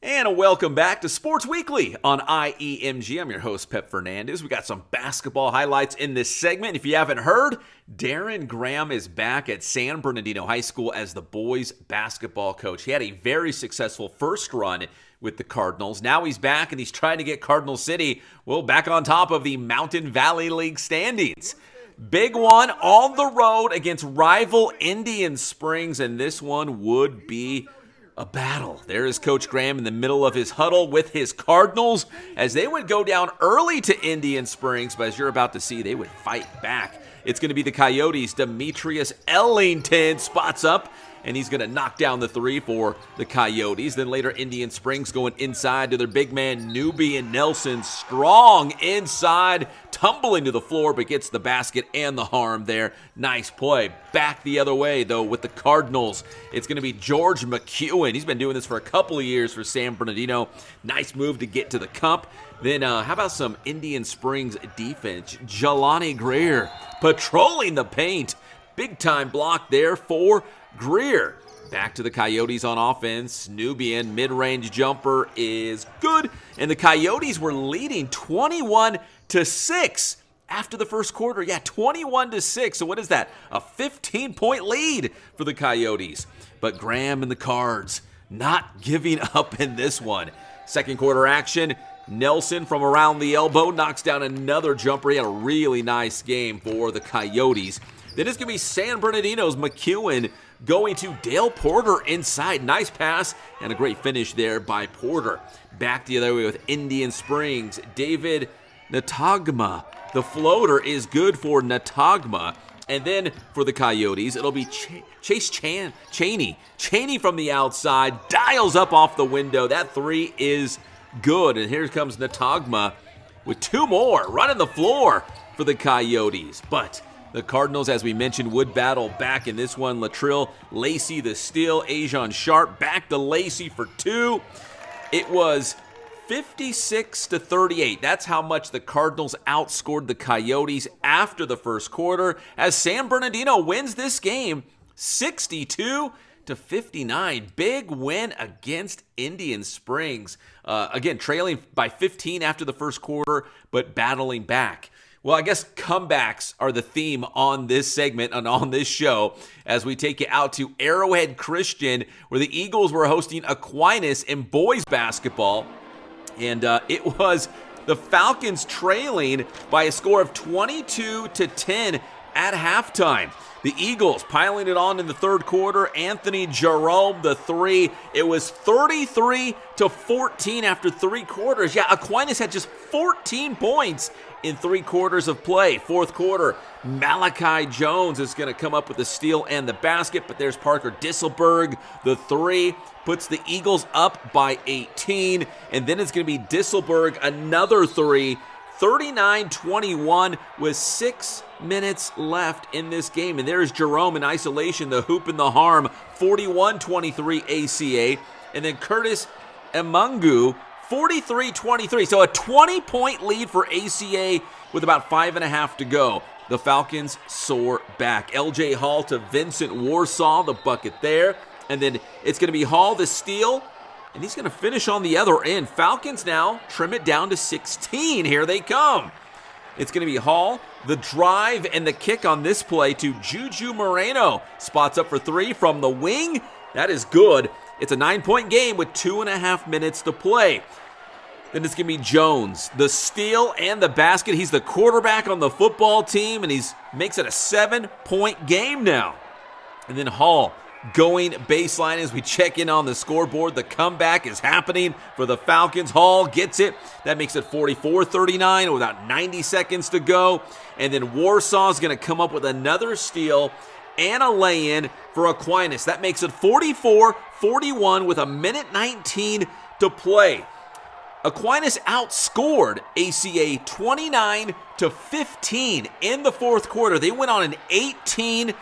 And welcome back to Sports Weekly on IEMG. I'm your host, Pep Fernandez. We got some basketball highlights in this segment. If you haven't heard, Darren Graham is back at San Bernardino High School as the boys basketball coach. He had a very successful first run with the Cardinals. Now he's back and he's trying to get Cardinal City, back on top of the Mountain Valley League standings. Big one on the road against rival Indian Springs, and this one would be a battle. There is Coach Graham in the middle of his huddle with his Cardinals as they would go down early to Indian Springs, but as you're about to see, they would fight back. It's going to be the Coyotes. Demetrius Ellington spots up, and he's going to knock down the three for the Coyotes. Then later, Indian Springs going inside to their big man, Nubian Nelson. Strong inside, tumbling to the floor, but gets the basket and the harm there. Nice play. Back the other way, though, with the Cardinals. It's going to be George McEwen. He's been doing this for a couple of years for San Bernardino. Nice move to get to the cup. Then how about some Indian Springs defense? Jelani Greer patrolling the paint. Big-time block there for Greer. Back to the Coyotes on offense. Nubian mid-range jumper is good. And the Coyotes were leading 21-6 after the first quarter. 21-6. So what is that? A 15-point lead for the Coyotes. But Graham and the Cards not giving up in this one. Second quarter action. Nelson from around the elbow knocks down another jumper. He had a really nice game for the Coyotes. Then it's going to be San Bernardino's McEwen going to Dale Porter inside. Nice pass and a great finish there by Porter. Back the other way with Indian Springs. David Natagma. The floater is good for Natagma. And then for the Coyotes, it'll be Chase Chaney. Chaney from the outside dials up off the window. That three is good. And here comes Natagma with two more running the floor for the Coyotes. But the Cardinals, as we mentioned, would battle back in this one. Latrell, Lacey the steal. Ajon Sharp back to Lacey for two. It was 56-38. That's how much the Cardinals outscored the Coyotes after the first quarter, as San Bernardino wins this game 62-59. Big win against Indian Springs. Again, trailing by 15 after the first quarter, but battling back. Well, I guess comebacks are the theme on this segment and on this show as we take you out to Arrowhead Christian, where the Eagles were hosting Aquinas in boys basketball. And it was the Falcons trailing by a score of 22-10 at halftime. The Eagles piling it on in the third quarter. Anthony Jerome, the three. It was 33-14 after three quarters. Aquinas had just 14 points in 3 quarters of play. Fourth quarter, Malachi Jones is going to come up with the steal and the basket, but there's Parker Disselberg, the three, puts the Eagles up by 18, and then it's going to be Disselberg, another three, 39-21 with 6 minutes left in this game. And there's Jerome in isolation, the hoop and the harm, 41-23 ACA, and then Curtis Emungu, 43-23. So a 20-point lead for ACA with about 5.5 to go. The Falcons soar back. LJ Hall to Vincent Warsaw, the bucket there. And then it's going to be Hall, the steal, and he's going to finish on the other end. Falcons now trim it down to 16. Here they come. It's going to be Hall, the drive, and the kick on this play to Juju Moreno. Spots up for three from the wing. That is good. It's a 9-point game with 2.5 minutes to play. Then it's going to be Jones, the steal and the basket. He's the quarterback on the football team, and he makes it a 7-point game now. And then Hall going baseline as we check in on the scoreboard. The comeback is happening for the Falcons. Hall gets it. That makes it 44-39 with about 90 seconds to go. And then Warsaw is going to come up with another steal and a lay-in for Aquinas. That makes it 44-41 with 1:19 to play. Aquinas outscored ACA 29-15 in the fourth quarter. They went on an 18-1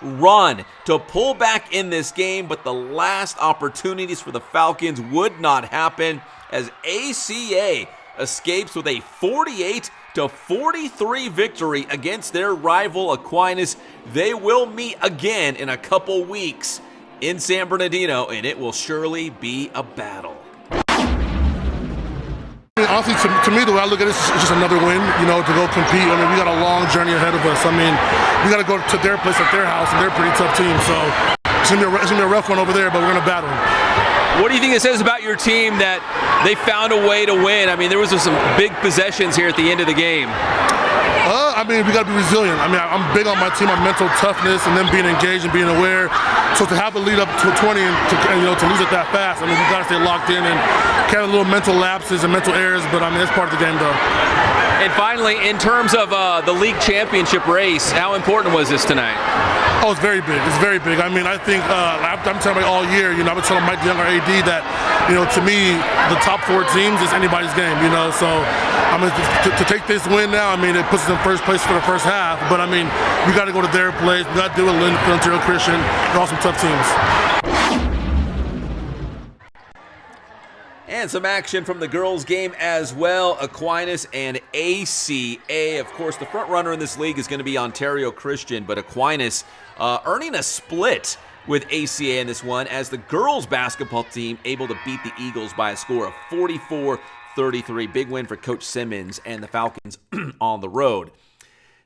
run to pull back in this game, but the last opportunities for the Falcons would not happen as ACA escapes with a 48-43 victory against their rival Aquinas. They will meet again in a couple weeks in San Bernardino, and it will surely be a battle. Honestly, to me, the way I look at it, it's just another win, to go compete. I mean, we got a long journey ahead of us. I mean, we got to go to their place at their house, and they're a pretty tough team. So it's going to be a rough one over there, but we're going to battle. What do you think it says about your team that they found a way to win? I mean, there was some big possessions here at the end of the game. I mean, we got to be resilient. I mean, I'm big on my team, on mental toughness, and then being engaged and being aware. So to have the lead up to 20 and to lose it that fast, I mean, we got to stay locked in and kind of little mental lapses and mental errors. But I mean, that's part of the game, though. And finally, in terms of the league championship race, how important was this tonight? Oh, it's very big. It's very big. I mean, I think I've been telling all year. I've been telling Mike, the younger AD, that to me, the top 4 teams is anybody's game. So I mean, to take this win now, I mean, it puts us in first place for the first half. But I mean, we got to go to their place. We got to do it with Arrowhead Christian. They're all some tough teams. And some action from the girls' game as well. Aquinas and ACA. Of course, the front runner in this league is going to be Ontario Christian, but Aquinas earning a split with ACA in this one as the girls' basketball team able to beat the Eagles by a score of 44-33. Big win for Coach Simmons and the Falcons on the road.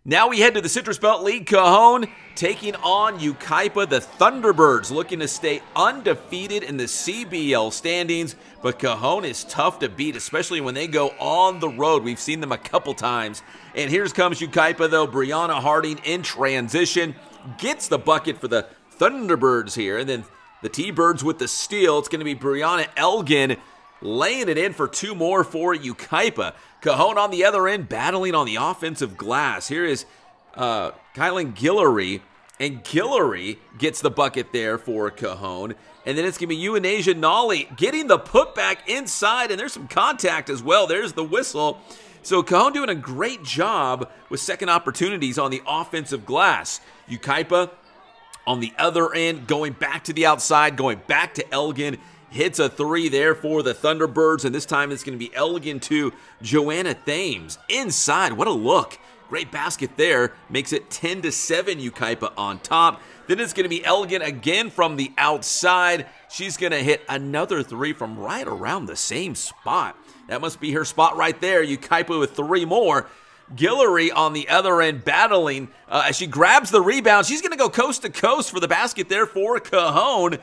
Now we head to the Citrus Belt League. Cajon taking on Yucaipa. The Thunderbirds looking to stay undefeated in the CBL standings, but Cajon is tough to beat, especially when they go on the road. We've seen them a couple times. And here comes Yucaipa, though. Brianna Harding in transition gets the bucket for the Thunderbirds here. And then the T-Birds with the steal. It's going to be Brianna Elgin laying it in for 2 more for Yucaipa. Cajon on the other end, battling on the offensive glass. Here is Kylan Guillory, and Guillory gets the bucket there for Cajon. And then it's going to be Euanasia Nolly getting the putback inside, and there's some contact as well. There's the whistle. So Cajon doing a great job with second opportunities on the offensive glass. Yucaipa on the other end, going back to the outside, going back to Elgin. Hits a 3 there for the Thunderbirds, and this time it's going to be Elgin to Joanna Thames. Inside, what a look. Great basket there. Makes it 10-7 Yucaipa on top. Then it's going to be Elgin again from the outside. She's going to hit another 3 from right around the same spot. That must be her spot right there. Yucaipa with 3 more. Guillory on the other end battling. As she grabs the rebound, she's going to go coast to coast for the basket there for Cajon.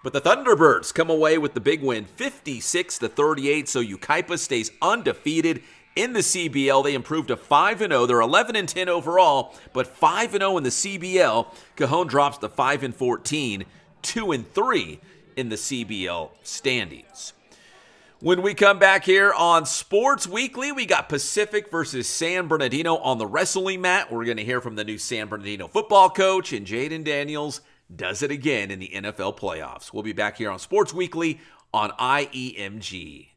But the Thunderbirds come away with the big win, 56-38, so Yucaipa stays undefeated in the CBL. They improved to 5-0. They're 11-10 overall, but 5-0 in the CBL. Cajon drops to 5-14, 2-3 in the CBL standings. When we come back here on Sports Weekly, we got Pacific versus San Bernardino on the wrestling mat. We're going to hear from the new San Bernardino football coach, and Jaden Daniels does it again in the NFL playoffs. We'll be back here on Sports Weekly on IEMG.